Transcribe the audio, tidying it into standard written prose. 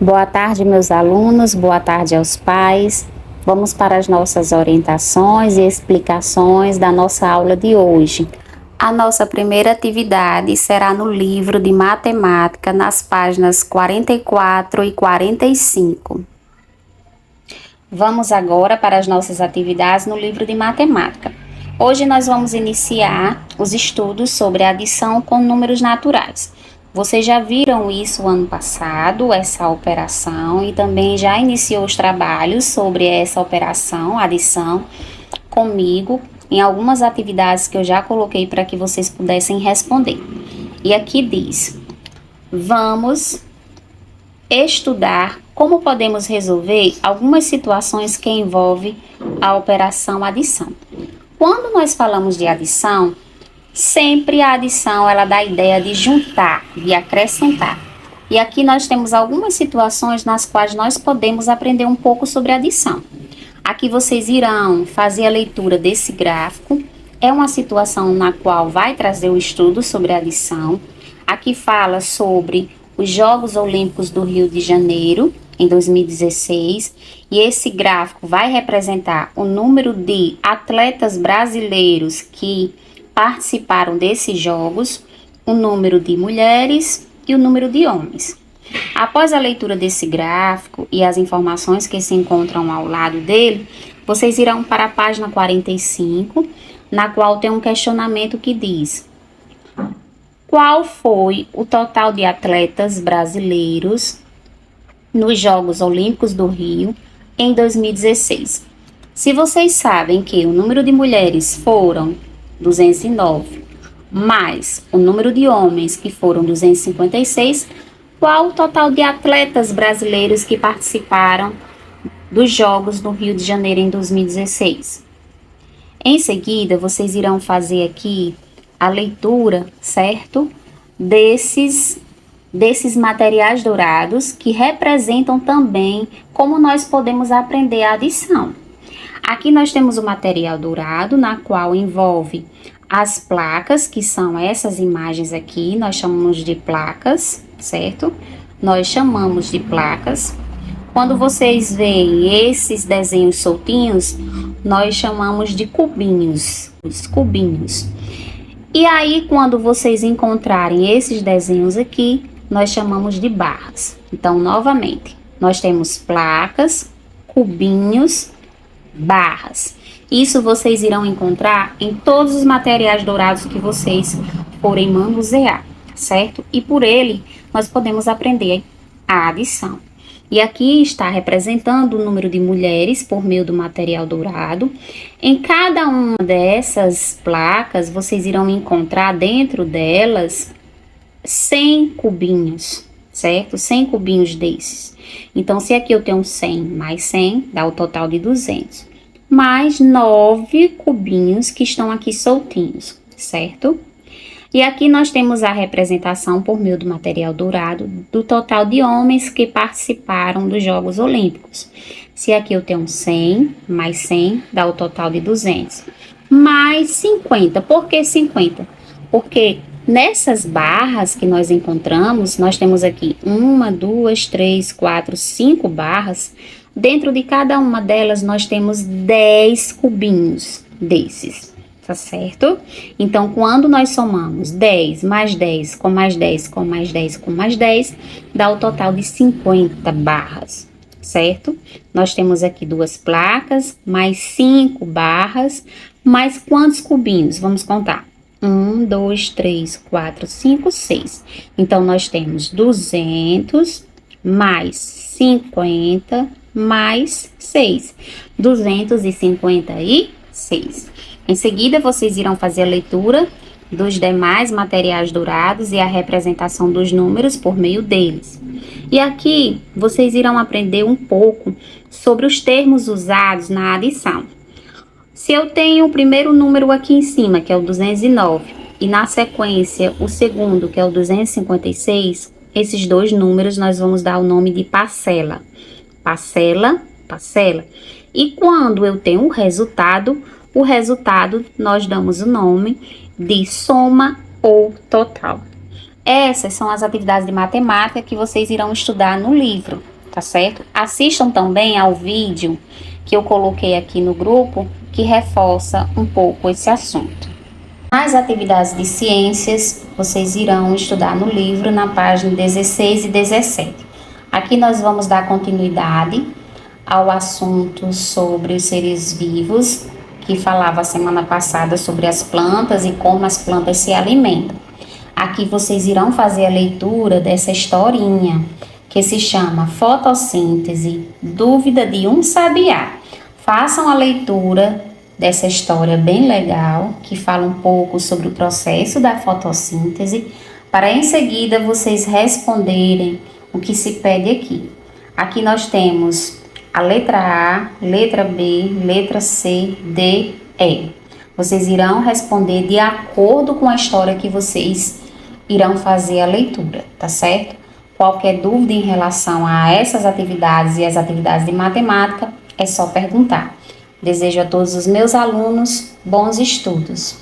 Boa tarde, meus alunos, boa tarde aos pais. Vamos para as nossas orientações e explicações da nossa aula de hoje. A nossa primeira atividade será no livro de matemática, nas páginas 44 e 45. Vamos agora para as nossas atividades no livro de matemática. Hoje nós vamos iniciar os estudos sobre adição com números naturais. Vocês já viram isso ano passado, essa operação, e também já iniciou os trabalhos sobre essa operação, adição, comigo, em algumas atividades que eu já coloquei para que vocês pudessem responder. E aqui diz: vamos estudar como podemos resolver algumas situações que envolvem a operação adição. Quando nós falamos de adição, sempre a adição ela dá a ideia de juntar, de acrescentar. E aqui nós temos algumas situações nas quais nós podemos aprender um pouco sobre adição. Aqui vocês irão fazer a leitura desse gráfico. É uma situação na qual vai trazer o estudo sobre adição. Aqui fala sobre os Jogos Olímpicos do Rio de Janeiro, em 2016, e esse gráfico vai representar o número de atletas brasileiros que participaram desses jogos, o número de mulheres e o número de homens. Após a leitura desse gráfico e as informações que se encontram ao lado dele, vocês irão para a página 45, na qual tem um questionamento que diz: qual foi o total de atletas brasileiros nos Jogos Olímpicos do Rio em 2016? Se vocês sabem que o número de mulheres foram 209, mais o número de homens que foram 256, qual o total de atletas brasileiros que participaram dos Jogos no Rio de Janeiro em 2016? Em seguida, vocês irão fazer aqui a leitura, certo? Desses materiais dourados que representam também como nós podemos aprender a adição. Aqui nós temos o material dourado, na qual envolve as placas, que são essas imagens aqui, nós chamamos de placas, certo? Nós chamamos de placas. Quando vocês veem esses desenhos soltinhos, nós chamamos de cubinhos, os cubinhos. E aí, quando vocês encontrarem esses desenhos aqui, nós chamamos de barras. Então, novamente, nós temos placas, cubinhos, barras. Isso vocês irão encontrar em todos os materiais dourados que vocês forem manusear, certo? E por ele, nós podemos aprender a adição. E aqui está representando o número de mulheres por meio do material dourado. Em cada uma dessas placas, vocês irão encontrar dentro delas 100 cubinhos, certo? 100 cubinhos desses. Então, se aqui eu tenho 100 mais 100, dá o total de 200. Mais 9 cubinhos que estão aqui soltinhos, certo? E aqui nós temos a representação por meio do material dourado do total de homens que participaram dos Jogos Olímpicos. Se aqui eu tenho 100 mais 100, dá o total de 200. Mais 50. Por que 50? Porque nessas barras que nós encontramos, nós temos aqui 1, 2, 3, 4, 5 barras. Dentro de cada uma delas, nós temos 10 cubinhos desses, tá certo? Então, quando nós somamos 10 mais 10 com mais 10 com mais 10 com mais 10, dá o total de 50 barras, certo? Nós temos aqui 2 placas, mais 5 barras, mais quantos cubinhos? Vamos contar. 1, 2, 3, 4, 5, 6. Então, nós temos 200 mais 50 mais 6. 256. Em seguida, vocês irão fazer a leitura dos demais materiais dourados e a representação dos números por meio deles. E aqui, vocês irão aprender um pouco sobre os termos usados na adição. Se eu tenho o primeiro número aqui em cima, que é o 209, e na sequência o segundo, que é o 256, esses dois números nós vamos dar o nome de parcela. Parcela, parcela. E quando eu tenho o resultado nós damos o nome de soma ou total. Essas são as atividades de matemática que vocês irão estudar no livro. tá certo? Assistam também ao vídeo que eu coloquei aqui no grupo, que reforça um pouco esse assunto. Nas atividades de ciências, vocês irão estudar no livro na página 16 e 17. Aqui nós vamos dar continuidade ao assunto sobre os seres vivos, que falava a semana passada sobre as plantas e como as plantas se alimentam. Aqui vocês irão fazer a leitura dessa historinha, que se chama Fotossíntese, Dúvida de um Sabiá. Façam a leitura dessa história bem legal, que fala um pouco sobre o processo da fotossíntese, para em seguida vocês responderem o que se pede aqui. Aqui nós temos a letra A, letra B, letra C, D, E. Vocês irão responder de acordo com a história que vocês irão fazer a leitura, tá certo? Qualquer dúvida em relação a essas atividades e as atividades de matemática, é só perguntar. Desejo a todos os meus alunos bons estudos.